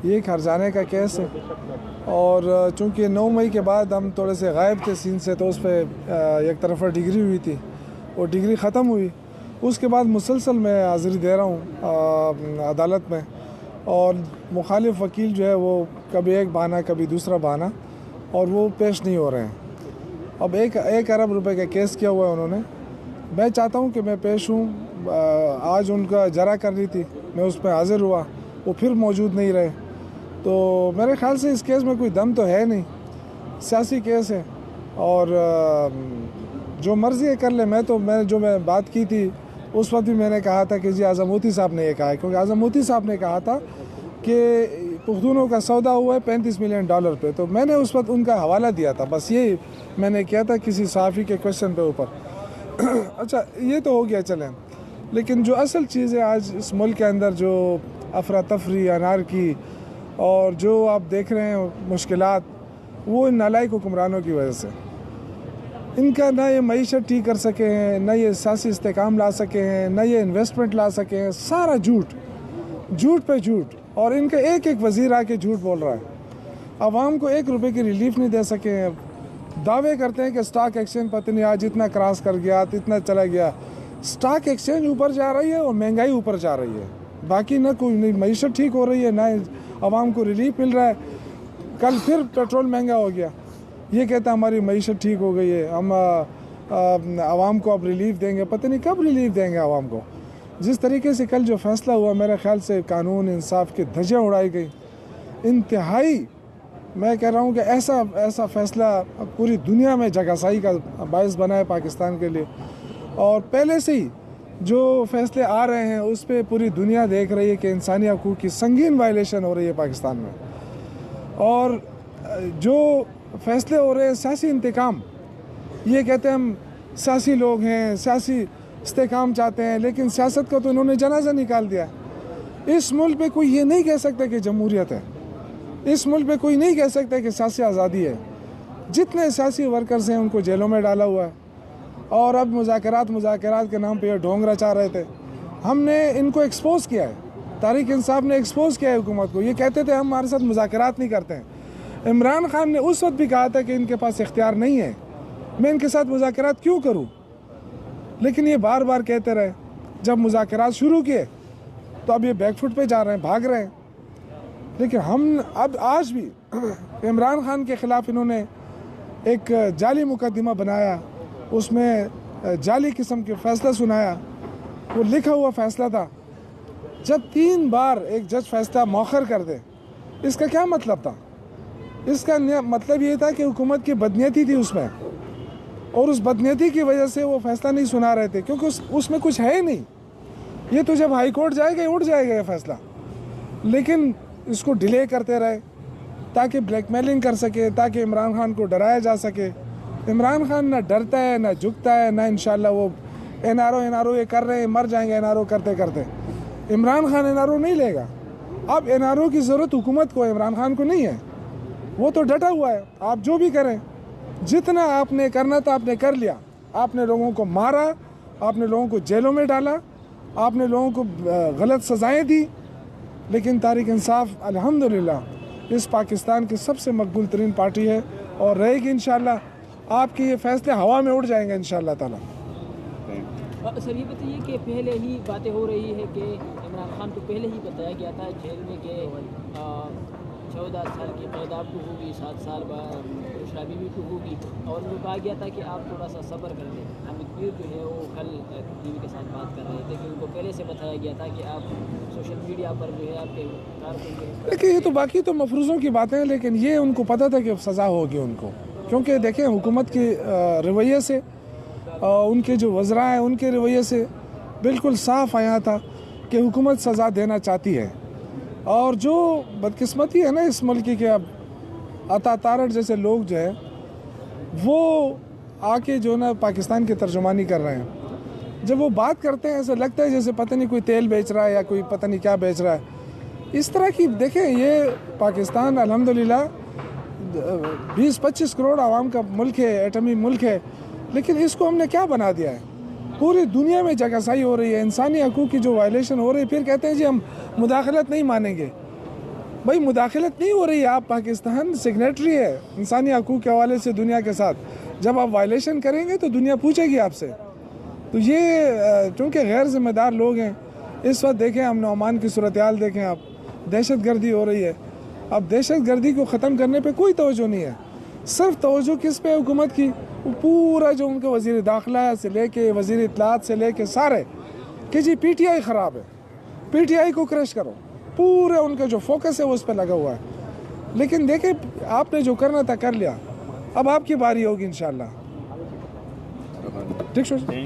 یہ ایک ہرجانے کا کیس ہے، اور چونکہ 9 مئی کے بعد ہم تھوڑے سے غائب تھے سین سے، تو اس پہ ایک طرفہ ڈگری ہوئی تھی، وہ ڈگری ختم ہوئی۔ اس کے بعد مسلسل میں حاضری دے رہا ہوں عدالت میں، اور مخالف وکیل جو ہے وہ کبھی ایک بہانہ کبھی دوسرا بہانہ، اور وہ پیش نہیں ہو رہے ہیں۔ اب 1 ارب روپے کا کیس کیا ہوا ہے انہوں نے۔ میں چاہتا ہوں کہ میں پیش ہوں۔ آج ان کا جرا کر لی تھی، میں اس پہ حاضر ہوا، وہ پھر موجود نہیں رہے، تو میرے خیال سے اس کیس میں کوئی دم تو ہے نہیں، سیاسی کیس ہے، اور جو مرضی ہے کر لے۔ میں بات کی تھی اس وقت بھی میں نے کہا تھا کہ جی اعظم موتی صاحب نے یہ کہا ہے، کیونکہ اعظم موتی صاحب نے کہا تھا کہ پختونوں کا سودا ہوا ہے $35 ملین پہ، تو میں نے اس وقت ان کا حوالہ دیا تھا، بس یہی میں نے کیا تھا کسی صحافی کے کوشچن پہ اوپر۔ اچھا یہ تو ہو گیا، چلیں، لیکن جو اصل چیز ہے آج اس ملک کے اندر جو افراتفری، انارکی، اور جو آپ دیکھ رہے ہیں مشکلات، وہ ان نالائق حکمرانوں کی وجہ سے۔ ان کا نہ یہ معیشت ٹھیک کر سکے ہیں، نہ یہ سیاسی استحکام لا سکے ہیں، نہ یہ انویسٹمنٹ لا سکے ہیں، سارا جھوٹ پہ جھوٹ، اور ان کا ایک وزیر آ کے جھوٹ بول رہا ہے۔ عوام کو 1 روپے کی ریلیف نہیں دے سکے ہیں۔ دعوے کرتے ہیں کہ سٹاک ایکسچینج پتہ نہیں آج اتنا کراس کر گیا، اتنا چلا گیا۔ سٹاک ایکسچینج اوپر جا رہی ہے اور مہنگائی اوپر جا رہی ہے، باقی نہ کوئی نہیں معیشت ٹھیک ہو رہی ہے، نہ عوام کو ریلیف مل رہا ہے۔ کل پھر پیٹرول مہنگا ہو گیا، یہ کہتا ہے ہماری معیشت ٹھیک ہو گئی ہے، ہم عوام کو اب ریلیف دیں گے۔ پتہ نہیں کب ریلیف دیں گے عوام کو۔ جس طریقے سے کل جو فیصلہ ہوا، میرے خیال سے قانون انصاف کی دھجیاں اڑائی گئی، انتہائی، میں کہہ رہا ہوں کہ ایسا فیصلہ پوری دنیا میں جگہ سائی کا باعث بنا ہے پاکستان کے لیے، اور پہلے سے ہی جو فیصلے آ رہے ہیں اس پہ پوری دنیا دیکھ رہی ہے کہ انسانی حقوق کی سنگین وائلیشن ہو رہی ہے پاکستان میں، اور جو فیصلے ہو رہے ہیں سیاسی انتقام، یہ کہتے ہیں ہم سیاسی لوگ ہیں، سیاسی استحکام چاہتے ہیں، لیکن سیاست کا تو انہوں نے جنازہ نکال دیا۔ اس ملک پہ کوئی یہ نہیں کہہ سکتا کہ جمہوریت ہے، اس ملک پہ کوئی نہیں کہہ سکتا کہ سیاسی آزادی ہے۔ جتنے سیاسی ورکرز ہیں ان کو جیلوں میں ڈالا ہوا ہے، اور اب مذاکرات کے نام پہ یہ ڈھونگ رچا رہے تھے۔ ہم نے ان کو ایکسپوز کیا ہے، تحریک انصاف نے ایکسپوز کیا ہے حکومت کو۔ یہ کہتے تھے ہم ہمارے ساتھ مذاکرات نہیں کرتے ہیں۔ عمران خان نے اس وقت بھی کہا تھا کہ ان کے پاس اختیار نہیں ہے، میں ان کے ساتھ مذاکرات کیوں کروں، لیکن یہ بار بار کہتے رہے۔ جب مذاکرات شروع کیے تو اب یہ بیک فٹ پہ جا رہے ہیں، بھاگ رہے ہیں۔ لیکن ہم اب آج بھی عمران خان کے خلاف انہوں نے ایک جعلی مقدمہ بنایا، اس میں جعلی قسم کے فیصلہ سنایا، وہ لکھا ہوا فیصلہ تھا۔ جب 3 بار ایک جج فیصلہ مؤخر کر دے، اس کا کیا مطلب تھا؟ اس کا مطلب یہ تھا کہ حکومت کی بدنیتی تھی اس میں، اور اس بدنیتی کی وجہ سے وہ فیصلہ نہیں سنا رہے تھے، کیونکہ اس میں کچھ ہے ہی نہیں۔ یہ تو جب ہائی کورٹ جائے گا اٹھ جائے گا یہ فیصلہ، لیکن اس کو ڈیلے کرتے رہے تاکہ بلیک میلنگ کر سکے، تاکہ عمران خان کو ڈرایا جا سکے۔ عمران خان نہ ڈرتا ہے، نہ جھکتا ہے، نہ انشاءاللہ وہ این آر او یہ کر رہے ہیں، مر جائیں گے این آر او کرتے کرتے۔ Imran Khan N R O نہیں لے گا۔ اب این آر او کی ضرورت حکومت کو، عمران خان کو نہیں ہے، وہ تو ڈٹا ہوا ہے۔ آپ جو بھی کریں، جتنا آپ نے کرنا تھا آپ نے کر لیا۔ آپ نے لوگوں کو مارا، آپ نے لوگوں کو جیلوں میں ڈالا، آپ نے لوگوں کو غلط سزائیں دی، لیکن تحریک انصاف الحمدللہ اس پاکستان کی سب سے مقبول ترین پارٹی ہے، اور رہے گی انشاءاللہ۔ آپ کے یہ فیصلے ہوا میں اڑ جائیں گے انشاءاللہ تعالیٰ۔ سر یہ بتائیے کہ پہلے ہی باتیں ہو رہی ہے کہ عمران خان کو پہلے ہی بتایا گیا تھا جیل میں کہ 14 سال کی قید آپ کو ہوگی، 7 سال بشرا بیوی کو ہوگی، اور ان کو کہا گیا تھا کہ آپ تھوڑا سا صبر کر لیں۔ حامد میر جو ہے وہ کل ٹی وی کے ساتھ بات کر رہے تھے کہ ان کو پہلے سے بتایا گیا تھا کہ آپ سوشل میڈیا پر جو ہے آپ کے کارکن۔ دیکھیں یہ تو باقی تو مفروضوں کی باتیں ہیں، لیکن یہ ان کو پتہ تھا کہ سزا ہوگی ان کو، کیونکہ دیکھیں حکومت کے رویے سے، ان کے جو وزراء ہیں ان کے رویے سے بالکل صاف آیا تھا کہ حکومت سزا دینا چاہتی ہے۔ اور جو بدقسمتی ہے نا اس ملک کی، کہ اب عطا تارڑ جیسے لوگ جو ہے وہ آ کے جو نا پاکستان کی ترجمانی کر رہے ہیں۔ جب وہ بات کرتے ہیں ایسا لگتا ہے جیسے پتہ نہیں کوئی تیل بیچ رہا ہے یا کوئی پتہ نہیں کیا بیچ رہا ہے۔ اس طرح کی دیکھیں، یہ پاکستان الحمدللہ 20-25 کروڑ عوام کا ملک ہے، ایٹمی ملک ہے، لیکن اس کو ہم نے کیا بنا دیا ہے؟ پوری دنیا میں جگہ سائی ہو رہی ہے، انسانی حقوق کی جو وائلیشن ہو رہی ہے، پھر کہتے ہیں جی ہم مداخلت نہیں مانیں گے۔ بھائی مداخلت نہیں ہو رہی ہے. آپ پاکستان سگنیٹری ہے انسانی حقوق کے حوالے سے دنیا کے ساتھ. جب آپ وائلیشن کریں گے تو دنیا پوچھے گی آپ سے. تو یہ چونکہ غیر ذمہ دار لوگ ہیں. اس وقت دیکھیں ہم نعمان کی صورتحال دیکھیں آپ, دہشت گردی ہو رہی ہے. اب دہشت گردی کو ختم کرنے پہ کوئی توجہ نہیں ہے. صرف توجہ کس پہ حکومت کی, وہ پورا جو ان کے وزیر داخلہ سے لے کے وزیر اطلاعات سے لے کے سارے کہ جی پی ٹی آئی خراب ہے, پی ٹی آئی کو کرش کرو, پورے ان کا جو فوکس ہے وہ اس پہ لگا ہوا ہے. لیکن دیکھیں آپ نے جو کرنا تھا کر لیا, اب آپ کی باری ہوگی انشاءاللہ. ٹھیک ہے.